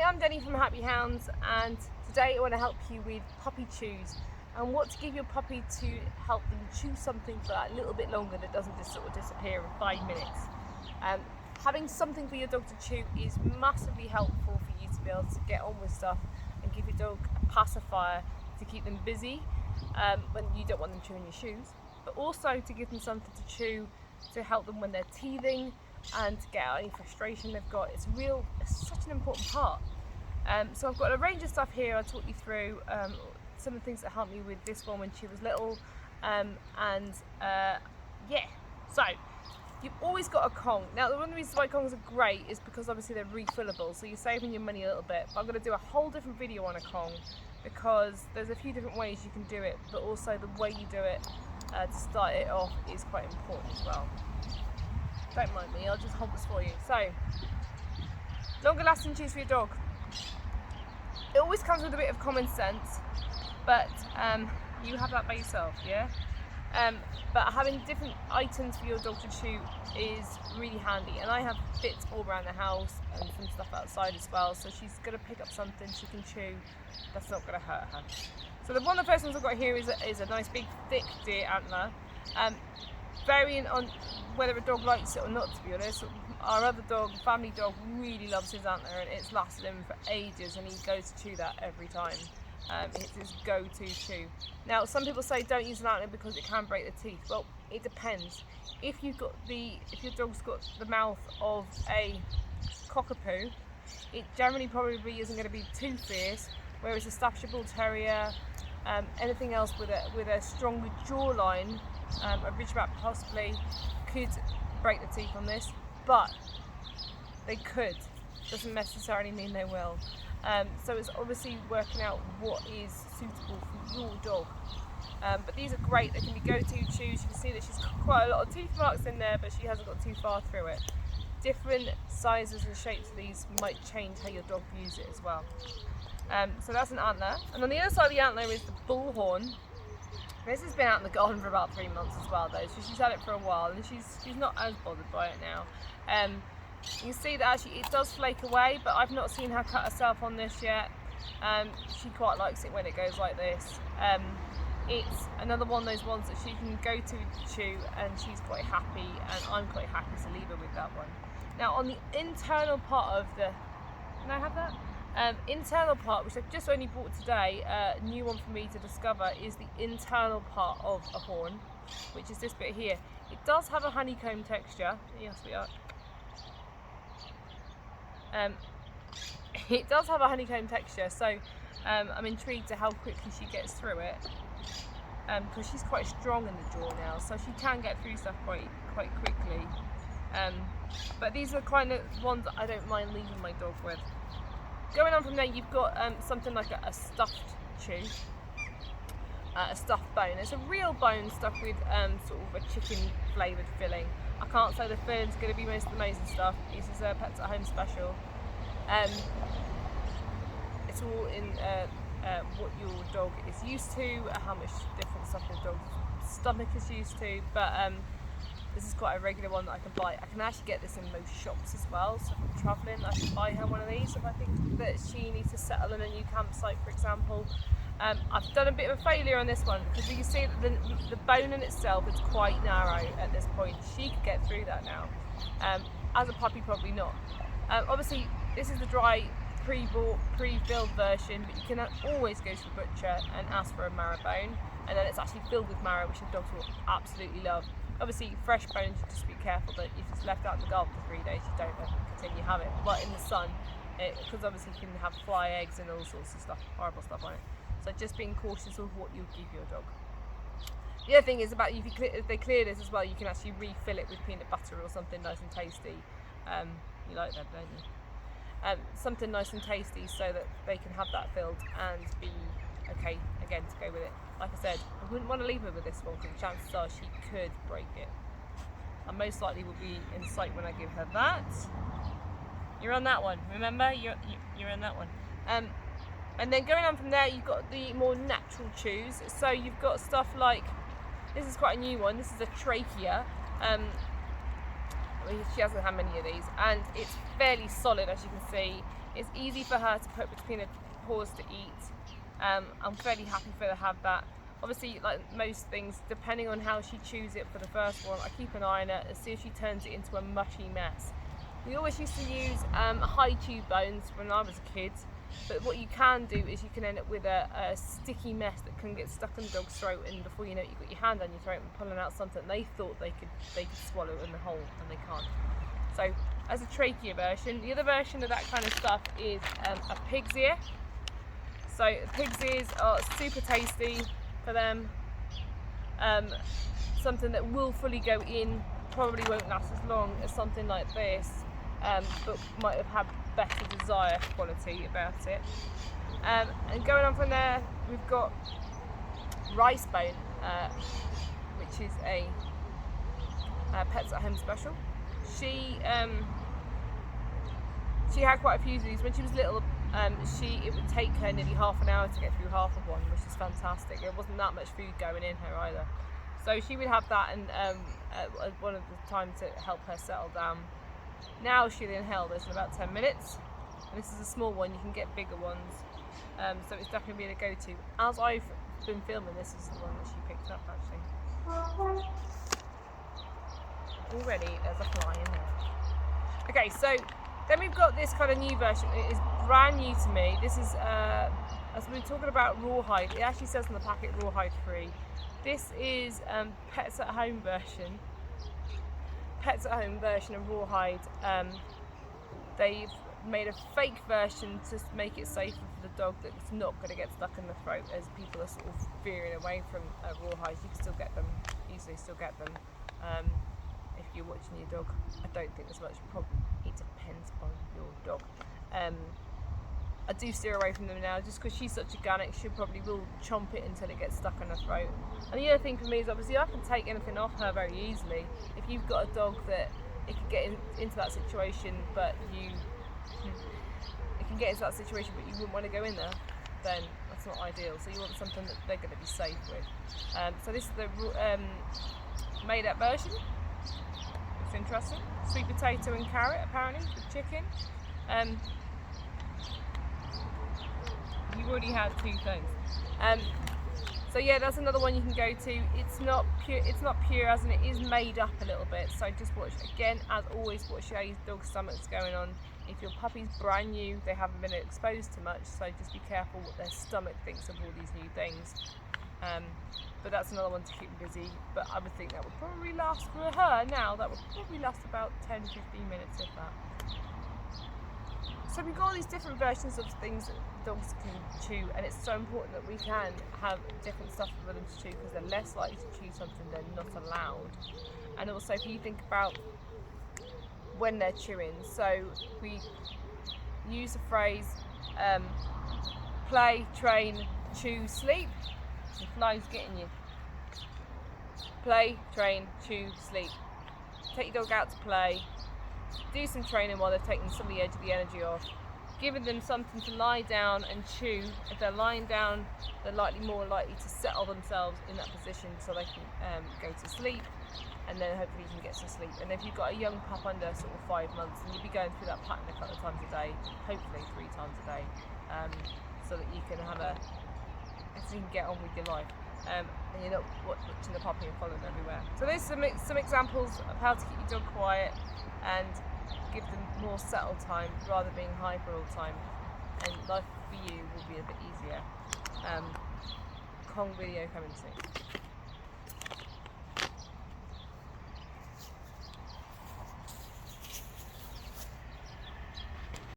I'm Denny from Happy Hounds, and today I want to help you with puppy chews and what to give your puppy to help them chew something for that little bit longer that doesn't just sort of disappear in 5 minutes. Having something for your dog to chew is massively helpful for you to be able to get on with stuff and give your dog a pacifier to keep them busy when you don't want them chewing your shoes, but also to give them something to chew to help them when they're teething and to get out any frustration they've got. It's such an important part. So I've got a range of stuff here. I'll talk you through some of the things that helped me with this one when she was little, so you've always got a Kong. Now, one of the reasons why Kongs are great is because obviously they're refillable, so you're saving your money a little bit, but I'm going to do a whole different video on a Kong because there's a few different ways you can do it, but also the way you do it to start it off is quite important as well. Don't mind me, I'll just hold this for you. So, longer lasting chews for your dog. It always comes with a bit of common sense, but you have that by yourself, yeah? But having different items for your dog to chew is really handy, and I have bits all around the house and some stuff outside as well, so she's going to pick up something she can chew that's not going to hurt her. So one of the first ones I've got here is a nice big thick deer antler. Varying on whether a dog likes it or not, to be honest. Our other dog, family dog, really loves his antler, and it's lasted him for ages, and he goes to chew that every time. It's his go-to chew. Now, some people say don't use an antler because it can break the teeth. Well, it depends. If your dog's got the mouth of a cockapoo, it generally probably isn't going to be too fierce. Whereas a Staffordshire Bull Terrier, anything else with a stronger jawline, a Ridgeback possibly, could break the teeth on this, but they could. Doesn't necessarily mean they will. So it's obviously working out what is suitable for your dog. But these are great. They can be go-to chews. You can see that she's got quite a lot of teeth marks in there, but she hasn't got too far through it. Different sizes and shapes of these might change how your dog views it as well. So that's an antler. And on the other side of the antler is the bullhorn. This has been out in the garden for about 3 months as well, though, so she's had it for a while, and she's not as bothered by it now. You can see that actually it does flake away, but I've not seen her cut herself on this yet. She quite likes it when it goes like this. It's another one of those ones that she can go to chew, and she's quite happy, and I'm quite happy to leave her with that one. Now, on the internal part of the... Can I have that? Internal part, which I've just only bought today, a new one for me to discover, is the internal part of a horn, which is this bit here. It does have a honeycomb texture. Yes, we are. It does have a honeycomb texture, so I'm intrigued to how quickly she gets through it, because she's quite strong in the jaw now, so she can get through stuff quite quickly. But these are kind of ones that I don't mind leaving my dog with. Going on from there, you've got something like a stuffed chew, a stuffed bone. It's a real bone stuffed with sort of a chicken flavoured filling. I can't say the filling's going to be most amazing stuff. This is a Pets at Home special. It's all in what your dog is used to, how much different stuff your dog's stomach is used to, but this is quite a regular one that I can buy. I can actually get this in most shops as well, so if I'm travelling I can buy her one of these if I think that she needs to settle in a new campsite, for example. I've done a bit of a failure on this one because you can see that the bone in itself is quite narrow at this point. She could get through that now. As a puppy, probably not. Obviously, this is the dry, pre-bought, pre-filled version, but you can always go to the butcher and ask for a marrow bone, and then it's actually filled with marrow, which the dogs will absolutely love. Obviously, fresh bones, you just be careful that if it's left out in the garden for 3 days, you don't continue to have it. But in the sun, because obviously you can have fly eggs and all sorts of stuff, horrible stuff on it. So just being cautious of what you give your dog. The other thing is about if they clear this as well, you can actually refill it with peanut butter or something nice and tasty. You like that, don't you? Something nice and tasty so that they can have that filled and be okay again to go with it. Like I said, I wouldn't want to leave her with this one because the chances are she could break it. And most likely will be in sight when I give her that. You're on that one, remember? You're on that one. And then going on from there, you've got the more natural chews. So you've got stuff like, this is quite a new one, this is a trachea. She hasn't had many of these, and it's fairly solid, as you can see. It's easy for her to put between her paws to eat. I'm fairly happy for her to have that. Obviously, like most things, depending on how she chews it for the first one, I keep an eye on it and see if she turns it into a mushy mess. We always used to use high chew bones when I was a kid, but what you can do is you can end up with a sticky mess that can get stuck in the dog's throat, and before you know it, you've got your hand on your throat and pulling out something they thought they could swallow in the hole, and they can't. So as a trachea version, the other version of that kind of stuff is a pig's ear. So pig's ears are super tasty for them. Something that will fully go in, probably won't last as long as something like this, but might have had better desire quality about it. And going on from there, we've got rice bone, which is a Pets at Home special. She had quite a few of these when she was little. It would take her nearly half an hour to get through half of one, which is fantastic. There wasn't that much food going in her either, so she would have that, and at one of the times to help her settle down. Now she'll inhale this in about 10 minutes, and this is a small one. You can get bigger ones, so it's definitely been a go-to. As I've been filming, this is the one that she picked up actually. Already there's a fly in there. Okay, so then we've got this kind of new version. It is brand new to me. This is, as we were talking about rawhide, it actually says on the packet rawhide free. This is Pets at Home version. Pets at Home version of rawhide. They've made a fake version to make it safer for the dog that's not going to get stuck in the throat, as people are sort of veering away from rawhide. You can still get them, easily still get them. If you're watching your dog, I don't think there's much problem. It depends on your dog. I do steer away from them now, just because she's such a ganic. She probably will chomp it until it gets stuck in her throat. And the other thing for me is, obviously, I can take anything off her very easily. If you've got a dog that it can get into that situation, but it can get into that situation, but you wouldn't want to go in there, then that's not ideal. So you want something that they're going to be safe with. So this is the made-up version. It's interesting. Sweet potato and carrot, apparently, with chicken. You already had two things. So yeah, that's another one you can go to. It's not pure. It's not pure, as in it is made up a little bit. So just watch again, as always. Watch how your dog's stomach's going on. If your puppy's brand new, they haven't been exposed to much. So just be careful what their stomach thinks of all these new things. But that's another one to keep them busy. But I would think that would probably last for her now. That would probably last about 10-15 minutes, if that. So we've got all these different versions of things that dogs can chew, and it's so important that we can have different stuff for them to chew, because they're less likely to chew something they're not allowed. And also, if you think about when they're chewing, so we use the phrase play, train, chew, sleep. The fly's getting you. Play, train, chew, sleep. Take your dog out to play. Do some training while they're taking some of the edge of the energy off. Giving them something to lie down and chew. If they're lying down, they're more likely to settle themselves in that position so they can go to sleep, and then hopefully you can get some sleep. And if you've got a young pup under sort of 5 months, then you'll be going through that pattern a couple of times a day, hopefully 3 times a day, so that you can have so you can get on with your life. And you're not watching the puppy and following them everywhere. So there's some examples of how to keep your dog quiet and give them more settled time rather than being hyper all the time, and life for you will be a bit easier. Kong video coming soon.